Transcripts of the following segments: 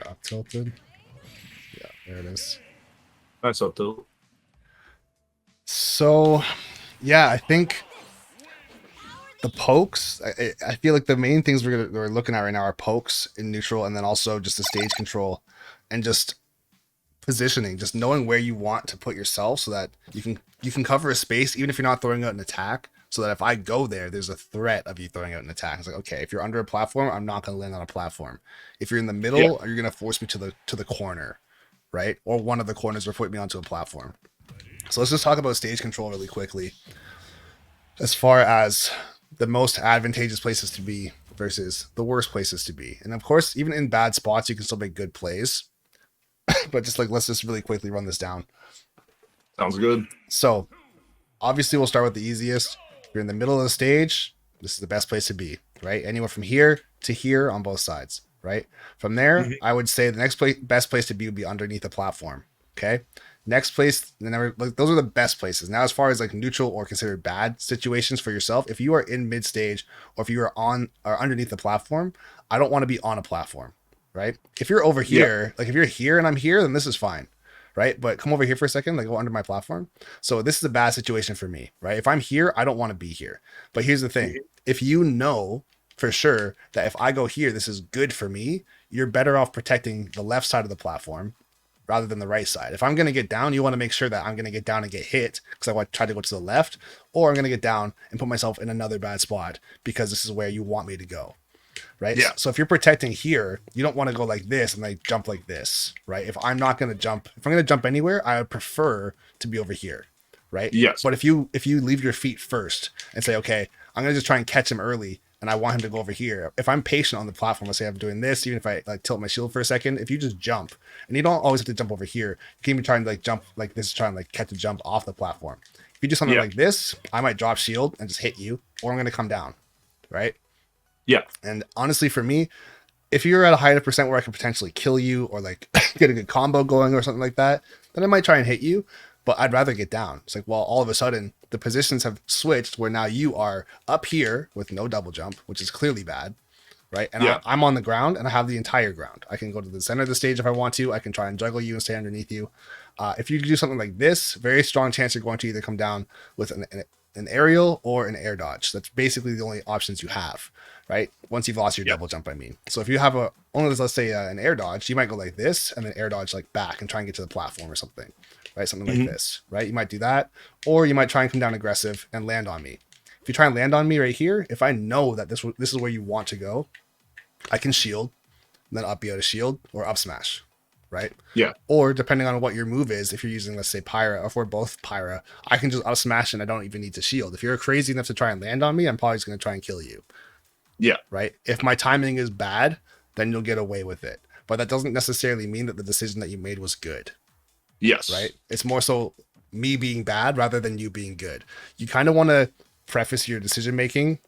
Up tilted. Yeah, there it is. Nice up tilt. So, yeah, I think the pokes. I feel like the main things we're looking at right now are pokes in neutral, and then also just the stage control, and just positioning, just knowing where you want to put yourself, so that you can cover a space even if you're not throwing out an attack. So that if I go there, there's a threat of you throwing out an attack. It's like, okay, if you're under a platform, I'm not going to land on a platform. If you're in the middle, you're going to force me to the corner, right? Or one of the corners, or put me onto a platform. So let's just talk about stage control really quickly. As far as the most advantageous places to be versus the worst places to be. And of course, even in bad spots, you can still make good plays. But just like, let's just really quickly run this down. Sounds good. So obviously we'll start with the easiest. If you're in the middle of the stage, this is the best place to be, right? Anywhere from here to here on both sides, right? From there, I would say the next best place to be would be underneath the platform. Okay. Next place, like, those are the best places. Now, as far as like neutral or considered bad situations for yourself, if you are in mid stage, or if you are on or underneath the platform, I don't want to be on a platform, right? If you're over here, like if you're here and I'm here, then this is fine, right? But come over here for a second, like go under my platform. So this is a bad situation for me, right? If I'm here, I don't want to be here. But here's the thing. If you know for sure that if I go here, this is good for me, you're better off protecting the left side of the platform rather than the right side. If I'm going to get down, you want to make sure that I'm going to get down and get hit because I want to try to go to the left, or I'm going to get down and put myself in another bad spot because this is where you want me to go. Right. Yeah. So if you're protecting here, you don't want to go like this and like jump like this. Right. If I'm going to jump anywhere, I would prefer to be over here. Right. Yes. But if you leave your feet first and say, okay, I'm going to just try and catch him early, and I want him to go over here. If I'm patient on the platform, let's say I'm doing this, even if I like tilt my shield for a second, if you just jump, and you don't always have to jump over here, you can even try and like jump like this, try and like catch a jump off the platform. If you do something like this, I might drop shield and just hit you, or I'm going to come down. Right. Yeah. And honestly, for me, if you're at a high enough percent where I could potentially kill you or like get a good combo going or something like that, then I might try and hit you. But I'd rather get down. It's like, well, all of a sudden the positions have switched where now you are up here with no double jump, which is clearly bad, right? And I'm on the ground and I have the entire ground. I can go to the center of the stage if I want to. I can try and juggle you and stay underneath you. If you do something like this, very strong chance you're going to either come down with an aerial or an air dodge. That's basically the only options you have, right? Once you've lost your double jump, I mean. So if you have let's say an air dodge, you might go like this and then air dodge like back and try and get to the platform or something. Right, something like this, right? You might do that, or you might try and come down aggressive and land on me. If you try and land on me right here, if I know that this is where you want to go, I can shield, and then up be able to shield or up smash, right? Yeah. Or depending on what your move is, if you're using, let's say, Pyra, or if we're both Pyra, I can just up smash and I don't even need to shield. If you're crazy enough to try and land on me, I'm probably just going to try and kill you. Yeah. Right? If my timing is bad, then you'll get away with it. But that doesn't necessarily mean that the decision that you made was good. Yes. Right. It's more so me being bad rather than you being good. You kind of want to preface your decision making.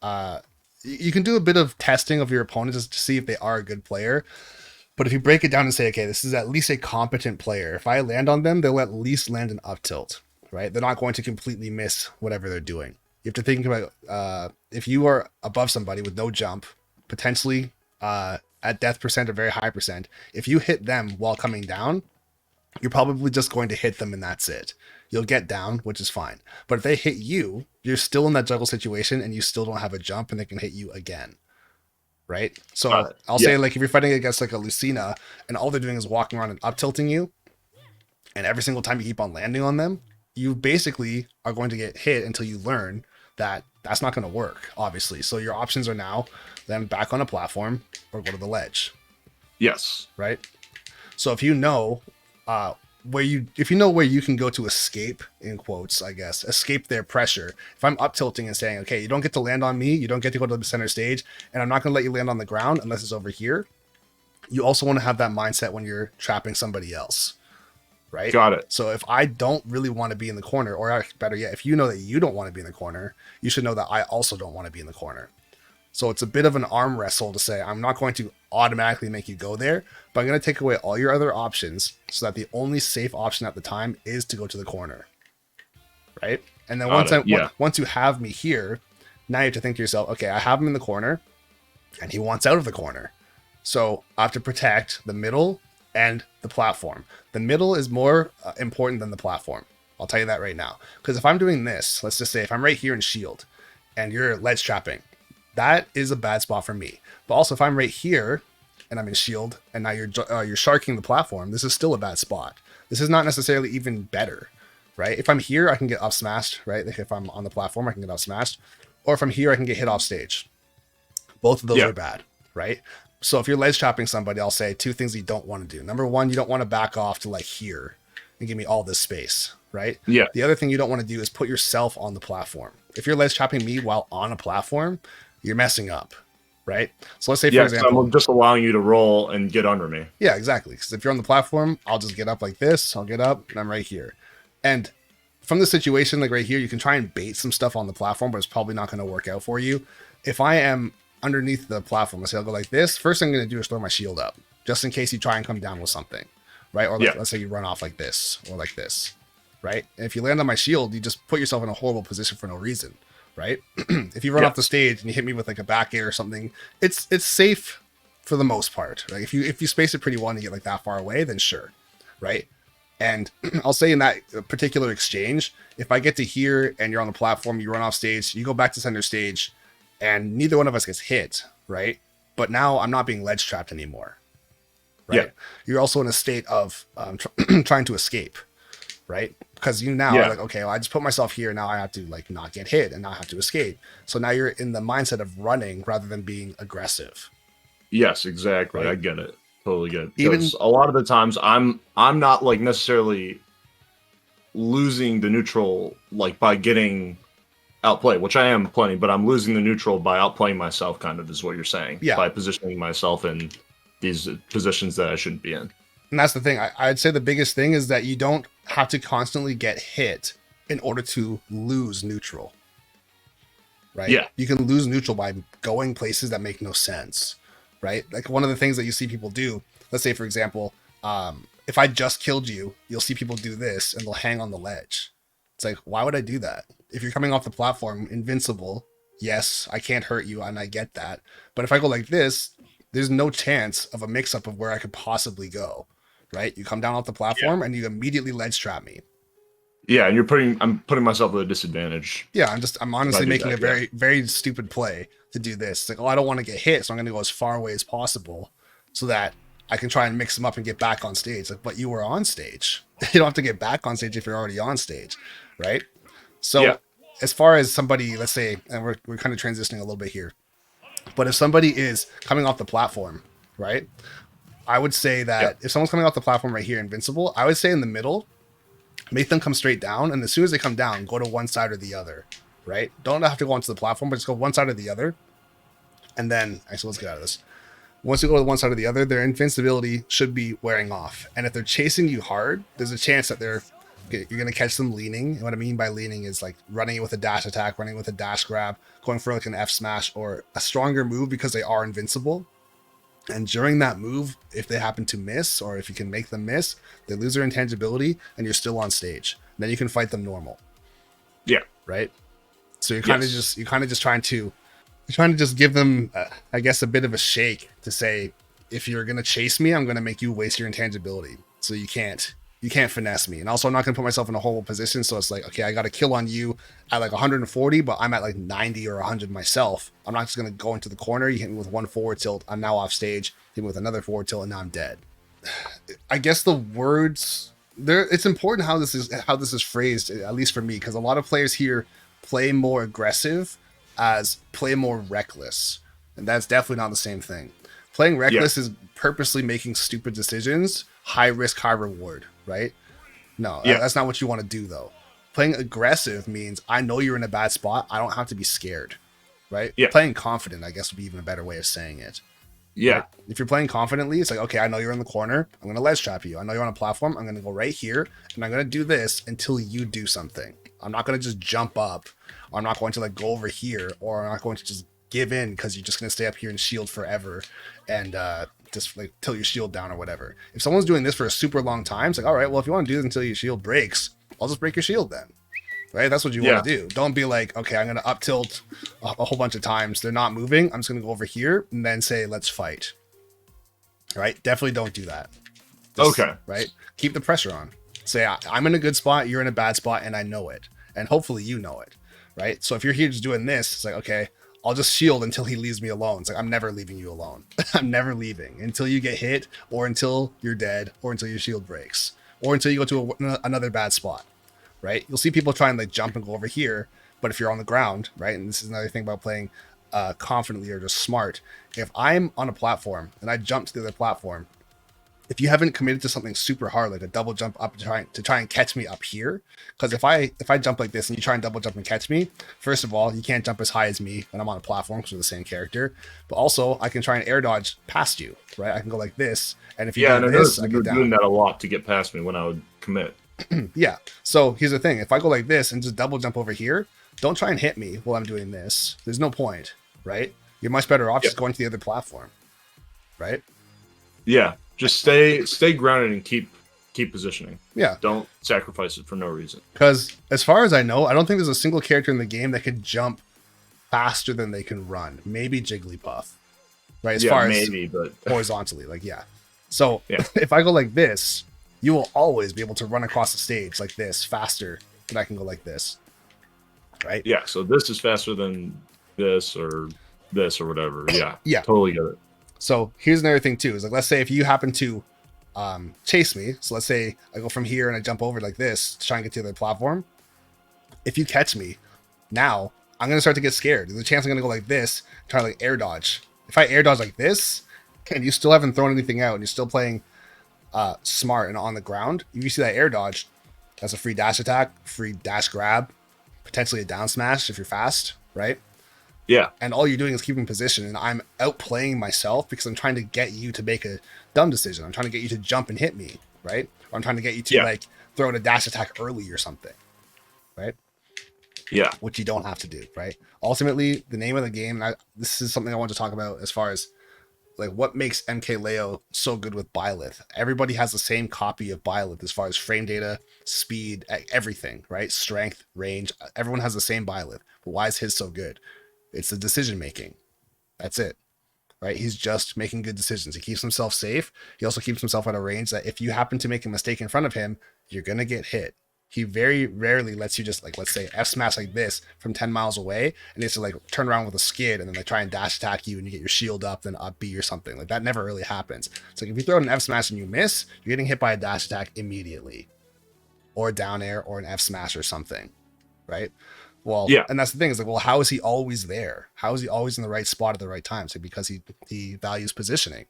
You can do a bit of testing of your opponent just to see if they are a good player. But if you break it down and say, okay, this is at least a competent player. If I land on them, they'll at least land an up tilt. Right. They're not going to completely miss whatever they're doing. You have to think about if you are above somebody with no jump, potentially at death percent or very high percent, if you hit them while coming down, you're probably just going to hit them and that's it. You'll get down, which is fine. But if they hit you, you're still in that juggle situation and you still don't have a jump and they can hit you again. Right? So I'll say, like, if you're fighting against like a Lucina and all they're doing is walking around and up tilting you, and every single time you keep on landing on them, you basically are going to get hit until you learn that that's not going to work, obviously. So your options are now then back on a platform or go to the ledge. Yes. Right? So if you know where you can go to escape, in quotes, I guess, escape their pressure. If I'm up tilting and saying, okay, you don't get to land on me, you don't get to go to the center stage, and I'm not going to let you land on the ground unless it's over here. You also want to have that mindset when you're trapping somebody else, right? Got it. So if I don't really want to be in the corner, or better yet, if you know that you don't want to be in the corner, you should know that I also don't want to be in the corner. So it's a bit of an arm wrestle to say, I'm not going to automatically make you go there, but I'm going to take away all your other options so that the only safe option at the time is to go to the corner. Right? And then once you have me here, now you have to think to yourself, okay, I have him in the corner and he wants out of the corner. So I have to protect the middle and the platform. The middle is more important than the platform. I'll tell you that right now. Because if I'm doing this, let's just say if I'm right here in shield and you're ledge trapping, that is a bad spot for me. But also if I'm right here and I'm in shield and now you're sharking the platform, this is still a bad spot. This is not necessarily even better, right? If I'm here, I can get up smashed, right? If I'm on the platform, I can get up smashed. Or if I'm here, I can get hit off stage. Both of those are bad, right? So if you're ledge trapping somebody, I'll say two things you don't want to do. Number one, you don't want to back off to like here and give me all this space, right? Yeah. The other thing you don't want to do is put yourself on the platform. If you're ledge trapping me while on a platform, you're messing up, right? So let's say, for example, I'm just allowing you to roll and get under me. Yeah, exactly. Because if you're on the platform, I'll just get up like this. I'll get up and I'm right here. And from the situation, like right here, you can try and bait some stuff on the platform, but it's probably not going to work out for you. If I am underneath the platform, let's say I'll go like this. First thing I'm going to do is throw my shield up, just in case you try and come down with something, right? Or let's say you run off like this or like this, right? And if you land on my shield, you just put yourself in a horrible position for no reason, right? If you run off the stage and you hit me with like a back air or something, it's safe for the most part. Like if you space it pretty well and you get like that far away, then sure, right? And I'll say in that particular exchange, if I get to here and you're on the platform, you run off stage, you go back to center stage, and neither one of us gets hit, right? But now I'm not being ledge trapped anymore, right? Yeah. You're also in a state of trying to escape, right? Because you now are like, okay, well, I just put myself here. Now I have to like not get hit and now I have to escape. So now you're in the mindset of running rather than being aggressive. Yes, exactly. Right? I get it. Totally get it. Even a lot of the times I'm not like necessarily losing the neutral like by getting outplayed, which I am plenty, but I'm losing the neutral by outplaying myself, kind of is what you're saying. Yeah. By positioning myself in these positions that I shouldn't be in. And that's the thing. I'd say the biggest thing is that you don't have to constantly get hit in order to lose neutral. Right? Yeah. You can lose neutral by going places that make no sense. Right? Like one of the things that you see people do, let's say, for example, if I just killed you, you'll see people do this and they'll hang on the ledge. It's like, why would I do that? If you're coming off the platform, invincible, yes, I can't hurt you, and I get that. But if I go like this, there's no chance of a mix-up of where I could possibly go, right? You come down off the platform, and you immediately ledge trap me. Yeah, and I'm putting myself at a disadvantage. Yeah, I'm honestly making a very, very stupid play to do this. It's like, oh, I don't want to get hit, so I'm going to go as far away as possible so that I can try and mix them up and get back on stage. Like, but you were on stage. You don't have to get back on stage if you're already on stage, right? So as far as somebody, let's say, and we're kind of transitioning a little bit here, but if somebody is coming off the platform, right? I would say that if someone's coming off the platform right here, invincible, I would say in the middle, make them come straight down. And as soon as they come down, go to one side or the other, right? Don't have to go onto the platform, but just go one side or the other. And then, actually, let's get out of this. Once you go to one side or the other, their invincibility should be wearing off. And if they're chasing you hard, there's a chance that you're going to catch them leaning. And what I mean by leaning is like running with a dash attack, running with a dash grab, going for like an F smash or a stronger move because they are invincible. And during that move, if they happen to miss or if you can make them miss, they lose their intangibility and you're still on stage. Then you can fight them normal. Yeah. Right? So you're kind of just trying to just give them, I guess, a bit of a shake to say, if you're going to chase me, I'm going to make you waste your intangibility. So you can't finesse me. And also, I'm not going to put myself in a horrible position. So it's like, okay, I got a kill on you at like 140, but I'm at like 90 or 100 myself. I'm not just going to go into the corner. You hit me with one forward tilt. I'm now off stage. Hit me with another forward tilt, and now I'm dead. I guess the words there. It's important how this is phrased, at least for me, because a lot of players here play more aggressive as play more reckless, and that's definitely not the same thing. Playing reckless is purposely making stupid decisions, high risk, high reward, right? No, that's not what you want to do, though. Playing aggressive means I know you're in a bad spot. I don't have to be scared, right? Yeah. Playing confident, I guess, would be even a better way of saying it. Yeah. Right? If you're playing confidently, it's like, okay, I know you're in the corner. I'm going to ledge trap you. I know you're on a platform. I'm going to go right here, and I'm going to do this until you do something. I'm not going to just jump up, or I'm not going to like go over here, or I'm not going to just give in because you're just going to stay up here and shield forever and just like till your shield down or whatever. If someone's doing this for a super long time, it's like, all right, well, if you want to do this until your shield breaks, I'll just break your shield then. Right? That's what you want to do. Don't be like, okay, I'm going to up tilt a whole bunch of times. They're not moving. I'm just going to go over here and then say, let's fight. right? Definitely don't do that. Okay. Right? Keep the pressure on. Say, I'm in a good spot, you're in a bad spot, and I know it. And hopefully you know it, right? So if you're here just doing this, it's like, okay, I'll just shield until he leaves me alone. It's like, I'm never leaving you alone. I'm never leaving until you get hit, or until you're dead, or until your shield breaks, or until you go to another bad spot, right? You'll see people try and like jump and go over here, but if you're on the ground, right? And this is another thing about playing confidently or just smart. If I'm on a platform and I jump to the other platform, if you haven't committed to something super hard, like a double jump up to try and catch me up here, because if I jump like this and you try and double jump and catch me, first of all, you can't jump as high as me when I'm on a platform because we're the same character. But also, I can try and air dodge past you, right? I can go like this, and if you do this, I you're get doing down. that a lot to get past me when I would commit. Yeah. So here's the thing: if I go like this and just double jump over here, don't try and hit me while I'm doing this. There's no point, right? You're much better off just going to the other platform, right? Yeah. Just stay grounded and keep positioning. Yeah. Don't sacrifice it for no reason. Because as far as I know, I don't think there's a single character in the game that can jump faster than they can run. Maybe Jigglypuff, right? As far maybe, as but horizontally, like yeah. So yeah. if I go like this, you will always be able to run across the stage like this faster than I can go like this, right? Yeah. So this is faster than this or whatever. Yeah. Yeah. Totally get it. So here's another thing too: is like let's say if you happen to chase me, so let's say I go from here and I jump over like this to try and get to the other platform. If you catch me, now I'm gonna start to get scared. There's a chance I'm gonna go like this, try to like air dodge. If I air dodge like this, and you still haven't thrown anything out, and you're still playing smart and on the ground, if you see that air dodge, that's a free dash attack, free dash grab, potentially a down smash if you're fast, right? Yeah. And all you're doing is keeping position, and I'm outplaying myself because I'm trying to get you to make a dumb decision. I'm trying to get you to jump and hit me, right? Or I'm trying to get you to like throw in a dash attack early or something, right? Yeah. Which you don't have to do, right? Ultimately, the name of the game, and this is something I want to talk about as far as like what makes MKLeo so good with Byleth. Everybody has the same copy of Byleth as far as frame data, speed, everything, right? Strength, range. Everyone has the same Byleth. But why is his so good? It's the decision making. That's it, right? He's just making good decisions. He keeps himself safe. He also keeps himself at a range that if you happen to make a mistake in front of him, you're going to get hit. He very rarely lets you just like, let's say F smash like this from 10 miles away, and he has to like turn around with a skid and then like try and dash attack you and you get your shield up, then up B or something. Like that never really happens. So like, if you throw an F smash and you miss, you're getting hit by a dash attack immediately, or a down air or an F smash or something, right? Well, yeah. And that's the thing is like, well, how is he always there? How is he always in the right spot at the right time? So because he values positioning.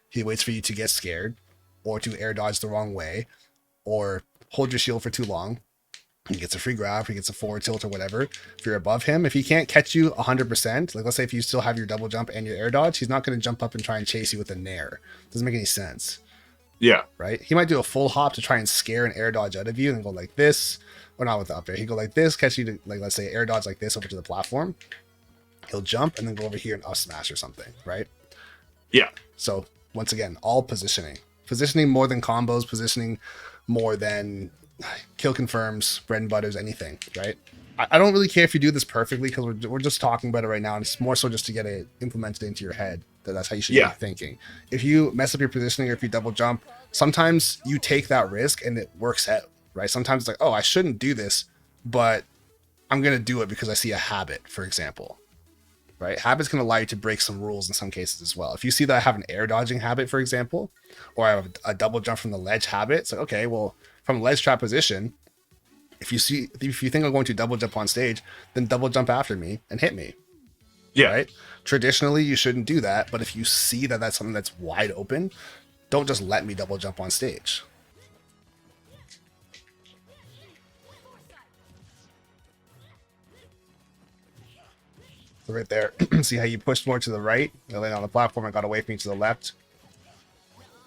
He waits for you to get scared or to air dodge the wrong way or hold your shield for too long. He gets a free grab, he gets a forward tilt or whatever. If you're above him, if he can't catch you 100%, like let's say if you still have your double jump and your air dodge, he's not going to jump up and try and chase you with a nair. Doesn't make any sense. Yeah. Right? He might do a full hop to try and scare an air dodge out of you and go like this. Or not with the up air. He'd go like this, catch you to, like, let's say air dodge like this over to the platform. He'll jump and then go over here and up smash or something, right? Yeah. So once again, all positioning. Positioning more than combos, positioning more than kill confirms, bread and butters, anything, right? I don't really care if you do this perfectly because we're just talking about it right now, and it's more so just to get it implemented into your head. That's how you should be thinking. If you mess up your positioning or if you double jump, sometimes you take that risk and it works out. Right? Sometimes it's like, oh, I shouldn't do this, but I'm going to do it because I see a habit, for example. Right? Habits can allow you to break some rules in some cases as well. If you see that I have an air dodging habit, for example, or I have a double jump from the ledge habit, it's like, okay, well, from ledge trap position, if you think I'm going to double jump on stage, then double jump after me and hit me. Yeah. Right? Traditionally, you shouldn't do that, but if you see that that's something that's wide open, don't just let me double jump on stage. Right there. See how you pushed more to the right and then on the platform and got away from you to the left.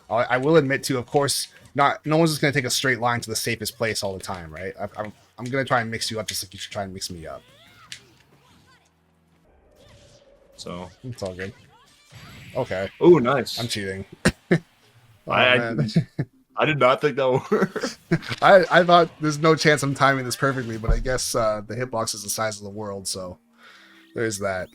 I will admit too, of course, no one's just going to take a straight line to the safest place all the time, right? I'm going to try and mix you up just like you should try and mix me up. So it's all good. Okay. Oh, nice. I'm cheating. I did not think that would work. I thought there's no chance I'm timing this perfectly, but I guess the hitbox is the size of the world, so there's that.